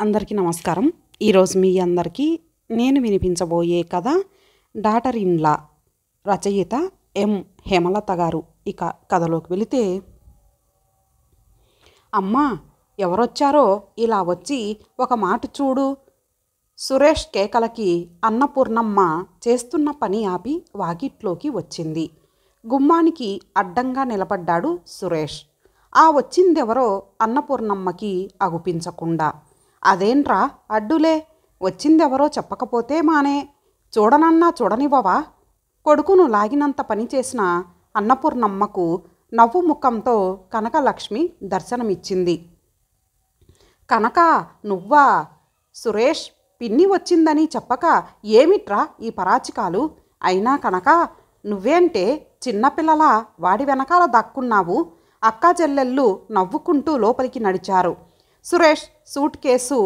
అందరికీ నమస్కారం. ఈరోజు మీ అందరికీ నేను వినిపించబోయే కథ డాటర్ ఇన్ లా. రచయిత ఎం హేమలత గారు. ఇక కథలోకి వెళితే, అమ్మా ఎవరొచ్చారో ఇలా వచ్చి ఒక మాట చూడు. సురేష్ కేకలకి అన్నపూర్ణమ్మ చేస్తున్న పని ఆపి వాకిట్లోకి వచ్చింది. గుమ్మానికి అడ్డంగా నిలబడ్డాడు సురేష్. ఆ వచ్చిందెవరో అన్నపూర్ణమ్మకి అగుపించకుండా, అదేంట్రా అడ్డులే, వచ్చిందెవరో చెప్పకపోతే మానే, చూడనన్నా చూడనివ్వవా? కొడుకును లాగినంత పని చేసిన అన్నపూర్ణమ్మకు నవ్వు ముఖంతో కనకలక్ష్మి దర్శనమిచ్చింది. కనక నువ్వా? సురేష్ పిన్ని వచ్చిందని చెప్పక ఏమిట్రా ఈ పరాచికాలు? అయినా కనక నువ్వేంటే చిన్నపిల్లలా వాడి వెనకాల దాక్కున్నావు? అక్కా చెల్లెళ్ళు నవ్వుకుంటూ లోపలికి నడిచారు. Suresh suit case,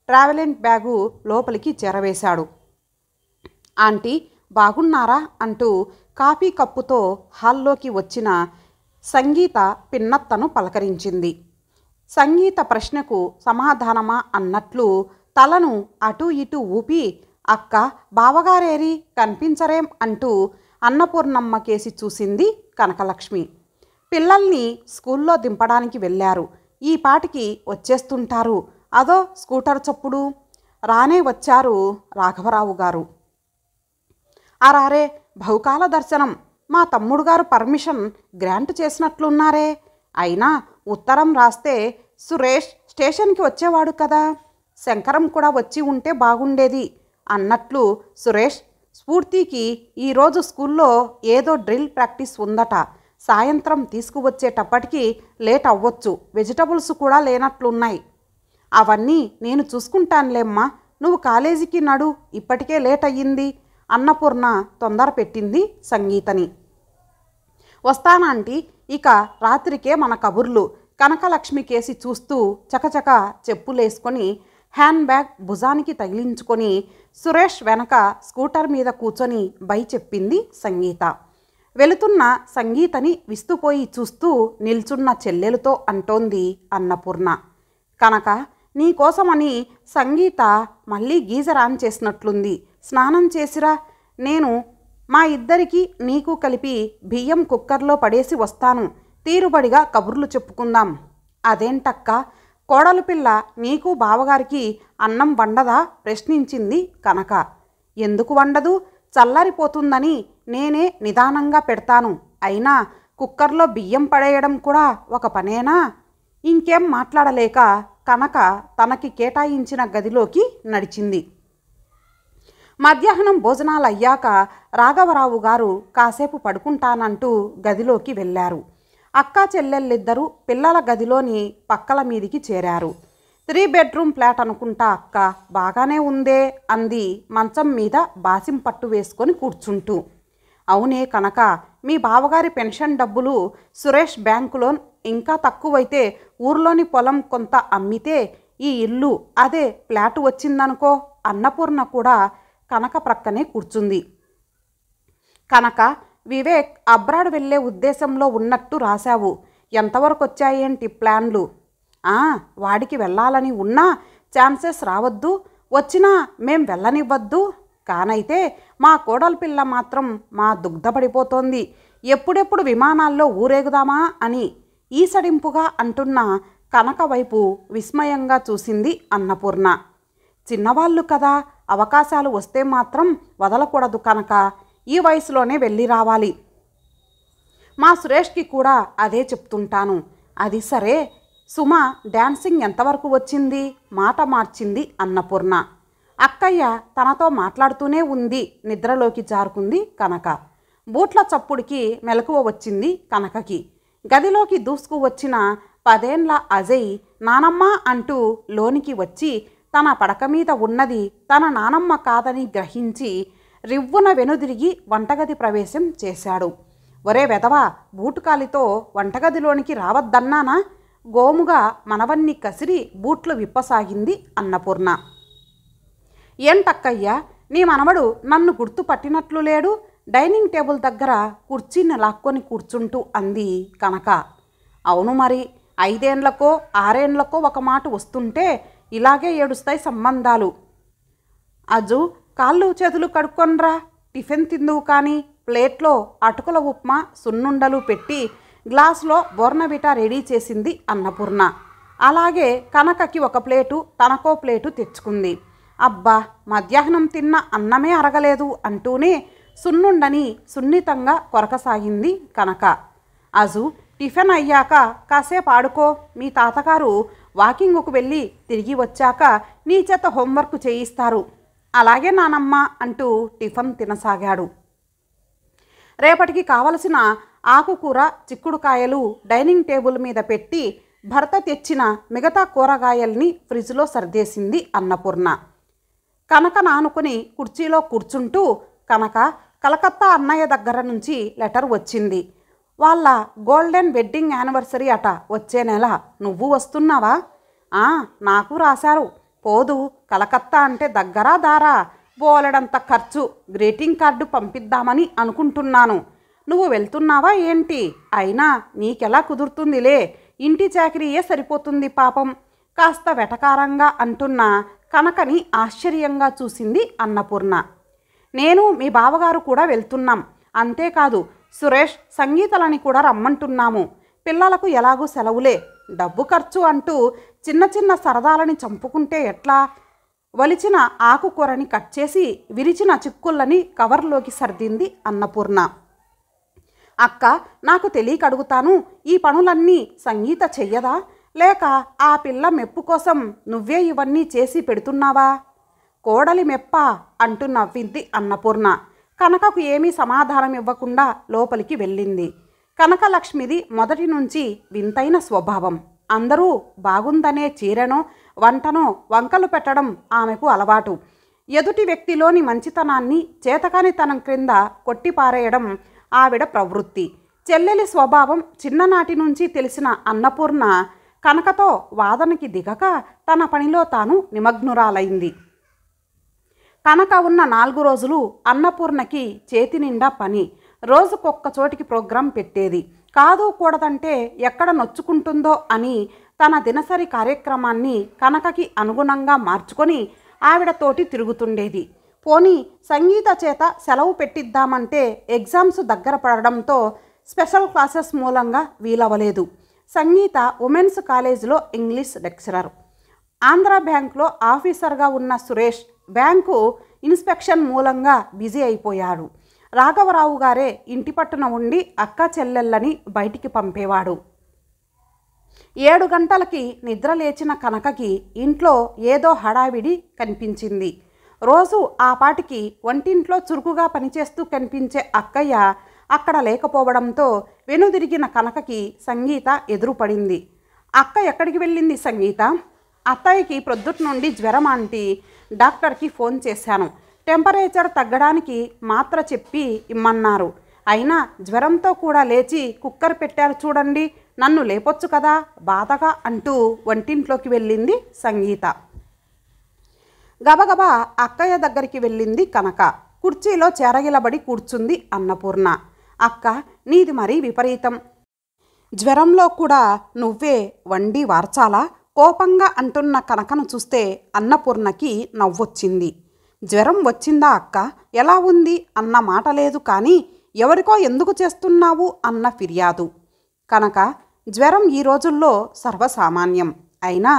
travelling bag లోపలికి చేరవేశాడు. ఆంటీ బాగున్నారా అంటూ కాఫీ కప్పుతో హాల్లోకి వచ్చిన సంగీత పిన్నత్తను పలకరించింది. సంగీత ప్రశ్నకు సమాధానమా అన్నట్లు తలను అటూ ఇటూ ఊపి, అక్క బావగారేరి కనిపించరేం అంటూ అన్నపూర్ణమ్మ కేసి చూసింది కనకలక్ష్మి. పిల్లల్ని స్కూల్లో దింపడానికి వెళ్ళారు, ఈ పాటికి వచ్చేస్తుంటారు. అదో స్కూటర్ చప్పుడు. రానే వచ్చారు రాఘవరావు గారు. అరారే బహుకాల దర్శనం, మా తమ్ముడు గారు పర్మిషన్ గ్రాంట్ చేసినట్లున్నారే. అయినా ఉత్తరం రాస్తే సురేష్ స్టేషన్కి వచ్చేవాడు కదా, శంకరం కూడా వచ్చి ఉంటే బాగుండేది అన్నట్లు. సురేష్ స్ఫూర్తికి ఈరోజు స్కూల్లో ఏదో డ్రిల్ ప్రాక్టీస్ ఉందట, సాయంత్రం తీసుకువచ్చేటప్పటికి లేట్ అవ్వచ్చు, వెజిటబుల్స్ కూడా లేనట్లున్నాయి. అవన్నీ నేను చూసుకుంటానులేమ్మా, నువ్వు కాలేజీకి నడు, ఇప్పటికే లేట్ అయ్యింది. అన్నపూర్ణ తొందర పెట్టింది సంగీతని. వస్తానంటీ, ఇక రాత్రికే మన కబుర్లు. కనకలక్ష్మి కేసి చూస్తూ చకచక చెప్పులేసుకొని హ్యాండ్ బ్యాగ్ భుజానికి తగిలించుకొని సురేష్ వెనక స్కూటర్ మీద కూర్చొని బై చెప్పింది సంగీత. వెళుతున్న సంగీతని విస్తుపోయి చూస్తూ నిల్చున్న చెల్లెలతో అంటోంది అన్నపూర్ణ. కనక నీకోసమని సంగీత మళ్ళీ గీజర్ ఆన్ చేసినట్లుంది, స్నానం చేసిరా. నేను మా ఇద్దరికి నీకు కలిపి బియ్యం కుక్కర్లో పడేసి వస్తాను, తీరుబడిగా కబుర్లు చెప్పుకుందాం. అదేంటక్క, కోడలు పిల్ల నీకు బావగారికి అన్నం వండదా ప్రశ్నించింది కనక. ఎందుకు వండదు, చల్లారిపోతుందని నేనే నిదానంగా పెడతాను. అయినా కుక్కర్లో బియ్యం పడేయడం కూడా ఒక పనేనా? ఇంకేం మాట్లాడలేక కనక తనకి కేటాయించిన గదిలోకి నడిచింది. మధ్యాహ్నం భోజనాలు అయ్యాక రాఘవరావు గారు కాసేపు పడుకుంటానంటూ గదిలోకి వెళ్ళారు. అక్కా చెల్లెళ్ళిద్దరూ పిల్లల గదిలోని పక్కల మీదికి చేరారు. 3 బెడ్రూమ్ ఫ్లాట్ అనుకుంటా అక్క, బాగానే ఉందే అంది మంచం మీద బాసిం పట్టు వేసుకొని కూర్చుంటూ. అవునే కనక, మీ బావగారి పెన్షన్ డబ్బులు సురేష్ బ్యాంకు లోన్ ఇంకా తక్కువైతే ఊర్లోని పొలం కొంత అమ్మితే ఈ ఇల్లు అదే ఫ్లాట్ వచ్చిందనుకో. అన్నపూర్ణ కూడా కనక ప్రక్కనే కూర్చుంది. కనక, వివేక్ అబ్రాడ్ వెళ్ళే ఉద్దేశంలో ఉన్నట్టు రాశావు, ఎంతవరకు వచ్చాయేంటి ప్లాన్లు? వాడికి వెళ్ళాలని ఉన్నా ఛాన్సెస్ రావద్దు, వచ్చినా మేం వెళ్ళనివ్వద్దు. కానైతే మా కోడలి పిల్ల మాత్రం మా దుగ్ధపడిపోతోంది, ఎప్పుడెప్పుడు విమానాల్లో ఊరేగుదామా అని ఈసడింపుగా అంటున్న కనక వైపు విస్మయంగా చూసింది అన్నపూర్ణ. చిన్నవాళ్ళు కదా, అవకాశాలు వస్తే మాత్రం వదలకూడదు కనక, ఈ వయసులోనే వెళ్ళి రావాలి. మా సురేష్కి కూడా అదే చెప్తుంటాను. అది సరే, సుమ డాన్సింగ్ ఎంతవరకు వచ్చింది? మాట మార్చింది అన్నపూర్ణ. అక్కయ్య తనతో మాట్లాడుతూనే ఉంది. నిద్రలోకి జారుకుంది కనక. బూట్ల చప్పుడికి మెలకువ వచ్చింది కనకకి. గదిలోకి దూసుకు వచ్చిన 10 ఏళ్ల అజయ్ నానమ్మ అంటూ లోనికి వచ్చి తన పడక మీద ఉన్నది తన నానమ్మ కాదని గ్రహించి రివ్వున వెనుదిరిగి వంటగది ప్రవేశం చేశాడు. ఒరే వెధవా, బూటుకాలితో వంటగదిలోనికి రావద్దన్నానా? గోముగా మనవన్ని కసిరి బూట్లు విప్పసాగింది అన్నపూర్ణ. ఏంటక్కయ్యా, నీ మనవడు నన్ను గుర్తుపట్టినట్లు లేడు, డైనింగ్ టేబుల్ దగ్గర కుర్చీని లాక్కొని కూర్చుంటూ అంది కనక. అవును మరి, 5 ఏళ్లకో 6 ఏళ్లకో ఒక మాట వస్తుంటే ఇలాగే ఏడుస్తాయి సంబంధాలు. అజు, కాళ్ళు చేతులు కడుక్కొనరా, టిఫిన్ తిందువు కానీ. ప్లేట్లో అటుకుల ఉప్మా సున్నుండలు పెట్టి గ్లాసులో బోర్నవిటా రెడీ చేసింది అన్నపూర్ణ. అలాగే కనకకి ఒక ప్లేటు, తనకో ప్లేటు తెచ్చుకుంది. అబ్బా, మధ్యాహ్నం తిన్న అన్నమే అరగలేదు అంటూనే సున్నుండని సున్నితంగా కొరకసాగింది కనక. అజు, టిఫిన్ అయ్యాక కాసేపు ఆడుకో. మీ తాతగారు వాకింగ్కు వెళ్ళి తిరిగి వచ్చాక నీ చేత హోంవర్క్ చేయిస్తారు. అలాగే నానమ్మ అంటూ టిఫిన్ తినసాగాడు. రేపటికి కావలసిన ఆకుకూర, చిక్కుడుకాయలు డైనింగ్ టేబుల్ మీద పెట్టి భర్త తెచ్చిన మిగతా కూరగాయల్ని ఫ్రిడ్జ్లో సర్దేసింది అన్నపూర్ణ. కనక నానుకుని కుర్చీలో కూర్చుంటూ, కనక, కలకత్తా అన్నయ్య దగ్గర నుంచి లెటర్ వచ్చింది. వాళ్ళ గోల్డెన్ వెడ్డింగ్ యానివర్సరీ అట వచ్చే నెల. నువ్వు వస్తున్నావా? నాకు రాశారు. పోదు, కలకత్తా అంటే దగ్గరా దారా? బోలెడంత ఖర్చు. గ్రీటింగ్ కార్డు పంపిద్దామని అనుకుంటున్నాను. నువ్వు వెళ్తున్నావా ఏంటి? అయినా నీకెలా కుదురుతుందిలే, ఇంటి చాకరీయే సరిపోతుంది పాపం. కాస్త వెటకారంగా అంటున్న కనకని ఆశ్చర్యంగా చూసింది అన్నపూర్ణ. నేను మీ బావగారు కూడా వెళ్తున్నాం. అంతేకాదు సురేష్, సంగీతలని కూడా రమ్మంటున్నాము. పిల్లలకు ఎలాగూ సెలవులే. డబ్బు ఖర్చు అంటూ చిన్న చిన్న సరదాలని చంపుకుంటే ఎట్లా? వలిచిన ఆకుకూరని కట్ చేసి విరిచిన చిక్కుళ్ళని కవర్లోకి సర్దింది అన్నపూర్ణ. అక్క, నాకు తెలియక అడుగుతాను, ఈ పనులన్నీ సంగీత చెయ్యదా? లేక ఆ పిల్ల మెప్పు కోసం నువ్వే ఇవన్నీ చేసి పెడుతున్నావా? కోడలి మెప్ప అంటూ నవ్వింది అన్నపూర్ణ. కనకకు ఏమీ సమాధానం ఇవ్వకుండా లోపలికి వెళ్ళింది. కనకలక్ష్మిది మొదటి నుంచి వింతైన స్వభావం. అందరూ బాగుందనే చీరెనో వంటనో వంకలు పెట్టడం ఆమెకు అలవాటు. ఎదుటి వ్యక్తిలోని మంచితనాన్ని చేతకానితనం క్రింద కొట్టిపారేయడం ఆవిడ ప్రవృత్తి. చెల్లెలి స్వభావం చిన్ననాటి నుంచి తెలిసిన అన్నపూర్ణ కనకతో వాదనకి దిగక తన పనిలో తాను నిమగ్నురాలైంది. కనక ఉన్న 4 రోజులు అన్నపూర్ణకి చేతి నిండా పని. రోజుకొక్క చోటికి ప్రోగ్రాం పెట్టేది. కాదు కూడదంటే ఎక్కడ నొచ్చుకుంటుందో అని తన దినసరి కార్యక్రమాన్ని కనకకి అనుగుణంగా మార్చుకొని ఆవిడతోటి తిరుగుతుండేది. పోనీ సంగీత చేత సెలవు పెట్టిద్దామంటే ఎగ్జామ్స్ దగ్గర పడడంతో స్పెషల్ క్లాసెస్ మూలంగా వీలవలేదు. సంగీత ఉమెన్స్ కాలేజీలో ఇంగ్లీష్ లెక్చరర్. ఆంధ్ర బ్యాంక్లో ఆఫీసర్గా ఉన్న సురేష్ బ్యాంకు ఇన్స్పెక్షన్ మూలంగా బిజీ అయిపోయాడు. రాఘవరావు గారే ఇంటి పట్టున ఉండి అక్క చెల్లెళ్ళని బయటికి పంపేవాడు. 7 గంటలకి నిద్ర లేచిన కనకకి ఇంట్లో ఏదో హడావిడి కనిపించింది. రోజు ఆ పాటికి వంటింట్లో చురుకుగా పనిచేస్తూ కనిపించే అక్కయ్య అక్కడ లేకపోవడంతో వెనుదిరిగిన కనకకి సంగీత ఎదురుపడింది. అక్క ఎక్కడికి వెళ్ళింది సంగీత? అత్తయ్యకి ప్రొద్దుటి నుండి జ్వరం ఆంటీ. డాక్టర్కి ఫోన్ చేశాను. టెంపరేచర్ తగ్గడానికి మాత్ర చెప్పి ఇమ్మన్నారు. అయినా జ్వరంతో కూడా లేచి కుక్కర్ పెట్టారు చూడండి, నన్ను లేపొచ్చు కదా బాధగా అంటూ వంటింట్లోకి వెళ్ళింది సంగీత. గబగబా అక్కయ్య దగ్గరికి వెళ్ళింది కనక. కుర్చీలో చెరగిలబడి కూర్చుంది అన్నపూర్ణ. అక్క, నీది మరీ విపరీతం. జ్వరంలో కూడా నువ్వే వండి వార్చాలా? కోపంగా అంటున్న కనకను చూస్తే అన్నపూర్ణకి నవ్వొచ్చింది. జ్వరం వచ్చిందా అక్క? ఎలా ఉంది అన్న మాట లేదు కానీ ఎవరికో ఎందుకు చేస్తున్నావు అన్న ఫిర్యాదు. కనుక జ్వరం ఈ రోజుల్లో సర్వసామాన్యం. అయినా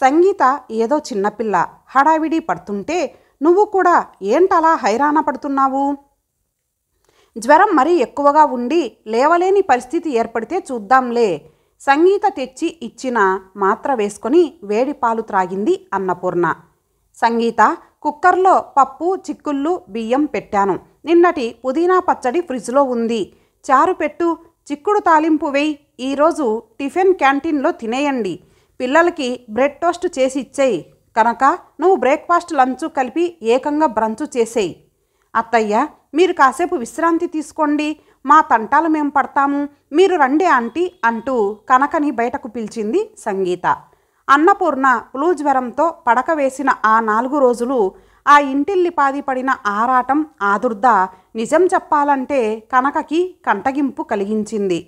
సంగీత ఏదో చిన్నపిల్ల హడావిడి పడుతుంటే నువ్వు కూడా ఏంటలా హైరాణ పడుతున్నావు? జ్వరం మరీ ఎక్కువగా ఉండి లేవలేని పరిస్థితి ఏర్పడితే చూద్దాంలే. సంగీత తెచ్చి ఇచ్చిన మాత్ర వేసుకొని వేడి పాలు త్రాగింది అన్నపూర్ణ. సంగీత, కుక్కర్లో పప్పు, చిక్కుళ్ళు, బియ్యం పెట్టాను. నిన్నటి పుదీనా పచ్చడి ఫ్రిడ్జ్లో ఉంది. చారు పెట్టు, చిక్కుడు తాలింపు వేయి. ఈరోజు టిఫిన్ క్యాంటీన్లో తినేయండి. పిల్లలకి బ్రెడ్ టోస్ట్ చేసి ఇచ్చేయి. కనుక నువ్వు బ్రేక్ఫాస్ట్ లంచు కలిపి ఏకంగా బ్రంచు చేసేయి. అత్తయ్య, మీరు కాసేపు విశ్రాంతి తీసుకోండి. మా తంటాలు మేం పడతాము, మీరు రండి ఆంటీ అంటూ కనకని బయటకు పిలిచింది సంగీత. అన్నపూర్ణ ఫ్లూ జ్వరంతో పడక వేసిన ఆ 4 రోజులు ఆ ఇంటిల్లిపాది పడిన ఆరాటం, ఆదుర్ద నిజం చెప్పాలంటే కనకకి కంటగింపు కలిగించింది.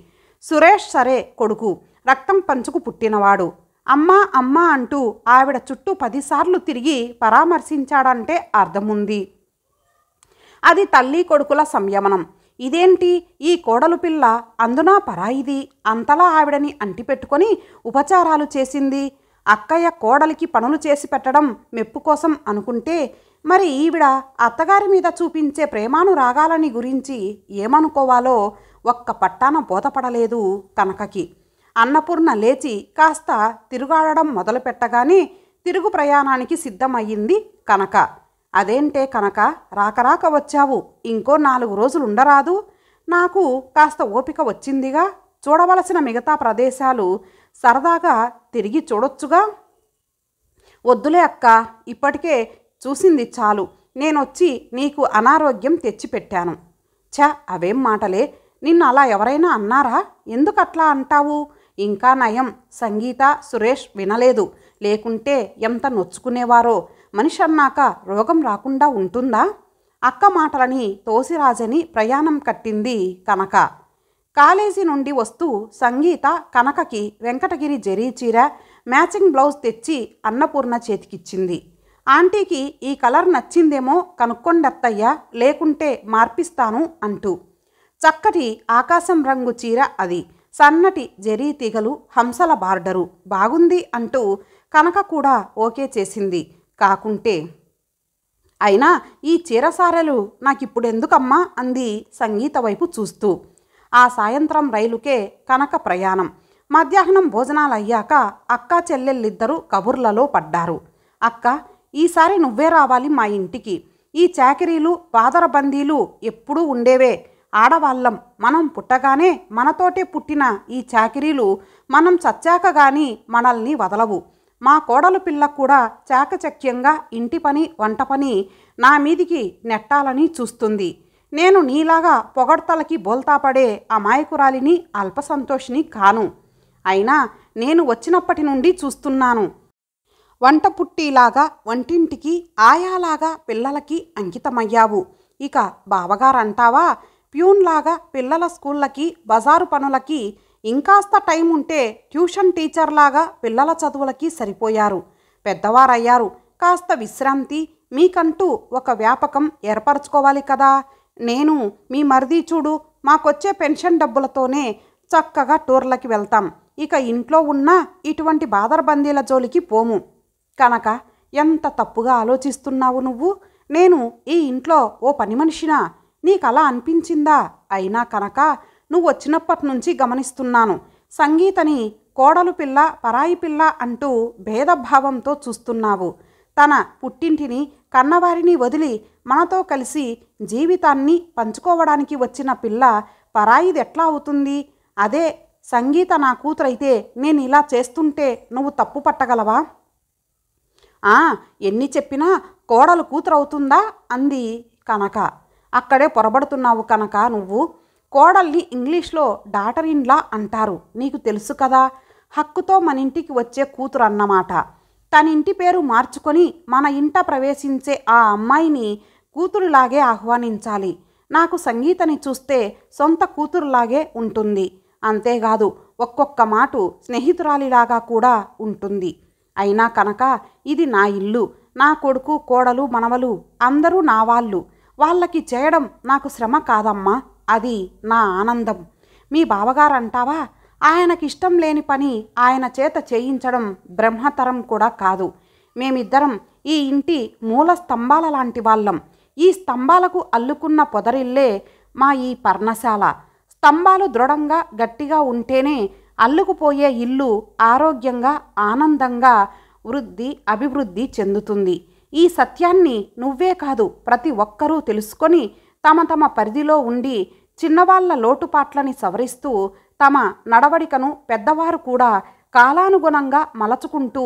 సురేష్ సరే కొడుకు, రక్తం పంచుకు పుట్టినవాడు. అమ్మా అమ్మా అంటూ ఆవిడ చుట్టూ 10 సార్లు తిరిగి పరామర్శించాడంటే అర్థముంది. అది తల్లి కొడుకుల సంయమనం. ఇదేంటి ఈ కోడలు పిల్ల అందునా పరాయిది అంతలా ఆవిడని అంటిపెట్టుకొని ఉపచారాలు చేసింది. అక్కయ్య కోడలికి పనులు చేసి పెట్టడం మెప్పు కోసం అనుకుంటే మరి ఈవిడ అత్తగారి మీద చూపించే ప్రేమానురాగాలని గురించి ఏమనుకోవాలో ఒక్క పట్టాన బోధపడలేదు కనకకి. అన్నపూర్ణ లేచి కాస్త తిరుగాడడం మొదలుపెట్టగానే తిరుగు ప్రయాణానికి సిద్ధమయ్యింది కనక. అదేంటే కనక, రాకరాక వచ్చావు, ఇంకో 4 రోజులు ఉండరాదు? నాకు కాస్త ఓపిక వచ్చిందిగా, చూడవలసిన మిగతా ప్రదేశాలు సరదాగా తిరిగి చూడొచ్చుగా. వద్దులే అక్క, ఇప్పటికే చూసింది చాలు. నేనొచ్చి నీకు అనారోగ్యం తెచ్చిపెట్టాను. అవేం మాటలే, నిన్ను అలా ఎవరైనా అన్నారా? ఎందుకట్లా అంటావు? ఇంకా నయం సంగీత సురేష్ వినలేదు, లేకుంటే ఎంత నొచ్చుకునేవారో. మనిషి అన్నాక రోగం రాకుండా ఉంటుందా? అక్క మాటలని తోసిరాజని ప్రయాణం కట్టింది కనక. కాలేజీ నుండి వస్తూ సంగీత కనకకి వెంకటగిరి జరీ చీర, మ్యాచింగ్ బ్లౌజ్ తెచ్చి అన్నపూర్ణ చేతికిచ్చింది. ఆంటీకి ఈ కలర్ నచ్చిందేమో కనుక్కొండత్తయ్యా, లేకుంటే మార్పిస్తాను అంటూ. చక్కటి ఆకాశం రంగు చీర అది, సన్నటి జరీ తీగలు, హంసల బార్డరు, బాగుంది అంటూ కనక కూడా ఓకే చేసింది. కాకుంటే అయినా ఈ చీరసారెలు నాకిప్పుడెందుకమ్మా అంది సంగీత వైపు చూస్తూ. ఆ సాయంత్రం రైలుకే కనక ప్రయాణం. మధ్యాహ్నం భోజనాలయ్యాక అక్కా చెల్లెళ్ళిద్దరూ కబుర్లలో పడ్డారు. అక్క, ఈసారి నువ్వే రావాలి మా ఇంటికి. ఈ చాకిరీలు బాదరబందీలు ఎప్పుడూ ఉండేవే. ఆడవాళ్ళం మనం పుట్టగానే మనతోటే పుట్టిన ఈ చాకిరీలు మనం చచ్చాక గాని మనల్ని వదలవు. మా కోడలు పిల్ల కూడా చాకచక్యంగా ఇంటి పని వంట పని నా మీదికి నెట్టాలని చూస్తుంది. నేను నీలాగా పొగడ్తలకి బోల్తాపడే అమాయకురాలిని, అల్పసంతోషిని కాను. అయినా నేను వచ్చినప్పటి నుండి చూస్తున్నాను, వంట పుట్టిలాగా వంటింటికి ఆయాలాగా పిల్లలకి అంకితమయ్యావు. ఇక బావగారంటావా, ప్యూన్లాగా పిల్లల స్కూళ్ళకి బజారు పనులకి, ఇంకాస్త టైం ఉంటే ట్యూషన్ టీచర్లాగా పిల్లల చదువులకి సరిపోయారు. పెద్దవారయ్యారు, కాస్త విశ్రాంతి, మీకంటూ ఒక వ్యాపకం ఏర్పరచుకోవాలి కదా. నేను మీ మరిది చూడు, మాకొచ్చే పెన్షన్ డబ్బులతోనే చక్కగా టూర్లకి వెళ్తాం. ఇక ఇంట్లో ఉన్న ఇటువంటి బాదరబందీల జోలికి పోము. కనుక ఎంత తప్పుగా ఆలోచిస్తున్నావు నువ్వు. నేను ఈ ఇంట్లో ఓ పని మనిషినా? నీకలా అనిపించిందా? అయినా కనుక నువ్వు వచ్చినప్పటి నుంచి గమనిస్తున్నాను, సంగీతని కోడలు పిల్ల పరాయి పిల్ల అంటూ భేదభావంతో చూస్తున్నావు. తన పుట్టింటిని కన్నవారిని వదిలి మనతో కలిసి జీవితాన్ని పంచుకోవడానికి వచ్చిన పిల్ల పరాయిది ఎట్లా అవుతుంది? అదే సంగీత నా కూతురైతే నేను ఇలా చేస్తుంటే నువ్వు తప్పు పట్టగలవా? ఎన్ని చెప్పినా కోడలు కూతురవుతుందా అంది కనక. అక్కడే పొరబడుతున్నావు కనుక. నువ్వు కోడల్ని ఇంగ్లీష్లో డాటర్ ఇన్ లా అంటారు, నీకు తెలుసు కదా. హక్కుతో మన ఇంటికి వచ్చే కూతురు అన్నమాట. తన ఇంటి పేరు మార్చుకొని మన ఇంట ప్రవేశించే ఆ అమ్మాయిని కూతురులాగే ఆహ్వానించాలి. నాకు సంగీతని చూస్తే సొంత కూతురులాగే ఉంటుంది. అంతేకాదు, ఒక్కొక్క మాట స్నేహితురాలిలాగా కూడా ఉంటుంది. అయినా కనుక ఇది నా ఇల్లు, నా కొడుకు కోడలు మనవలు అందరూ నా వాళ్ళు. వాళ్ళకి చేయడం నాకు శ్రమ కాదమ్మా, అది నా ఆనందం. మీ బావగారు అంటావా, ఆయనకిష్టం లేని పని ఆయన చేత చేయించడం బ్రహ్మతరం కూడా కాదు. మేమిద్దరం ఈ ఇంటి మూల స్తంభాల లాంటి వాళ్ళం. ఈ స్తంభాలకు అల్లుకున్న పొదరిల్లే మా ఈ పర్ణశాల. స్తంభాలు దృఢంగా గట్టిగా ఉంటేనే అల్లుకుపోయే ఇల్లు ఆరోగ్యంగా ఆనందంగా అభివృద్ధి చెందుతుంది. ఈ సత్యాన్ని నువ్వే కాదు ప్రతి ఒక్కరూ తెలుసుకొని తమ తమ పరిధిలో ఉండి చిన్నవాళ్ల లోటుపాట్లని సవరిస్తూ తమ నడవడికను పెద్దవారు కూడా కాలానుగుణంగా మలచుకుంటూ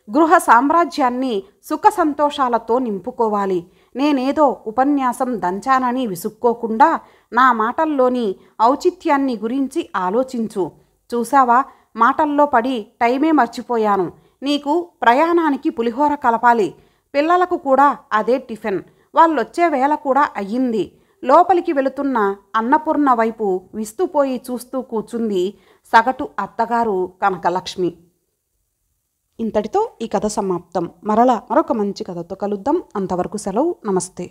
గృహ సామ్రాజ్యాన్ని సుఖ సంతోషాలతో నింపుకోవాలి. నేనేదో ఉపన్యాసం దంచానని విసుక్కోకుండా నా మాటల్లోని ఔచిత్యాన్ని గురించి ఆలోచించు. చూసావా, మాటల్లో పడి టైమే మర్చిపోయాను. నీకు ప్రయాణానికి పులిహోర కలపాలి, పిల్లలకు కూడా అదే టిఫిన్. వాళ్ళొచ్చే వేళ కూడా అయ్యింది. లోపలికి వెళుతున్న అన్నపూర్ణ వైపు విస్తుపోయి చూస్తూ కూర్చుంది సగటు అత్తగారు కనకలక్ష్మి. ఇంతటితో ఈ కథ సమాప్తం. మరలా మరొక మంచి కథతో కలుద్దాం. అంతవరకు సెలవు. నమస్తే.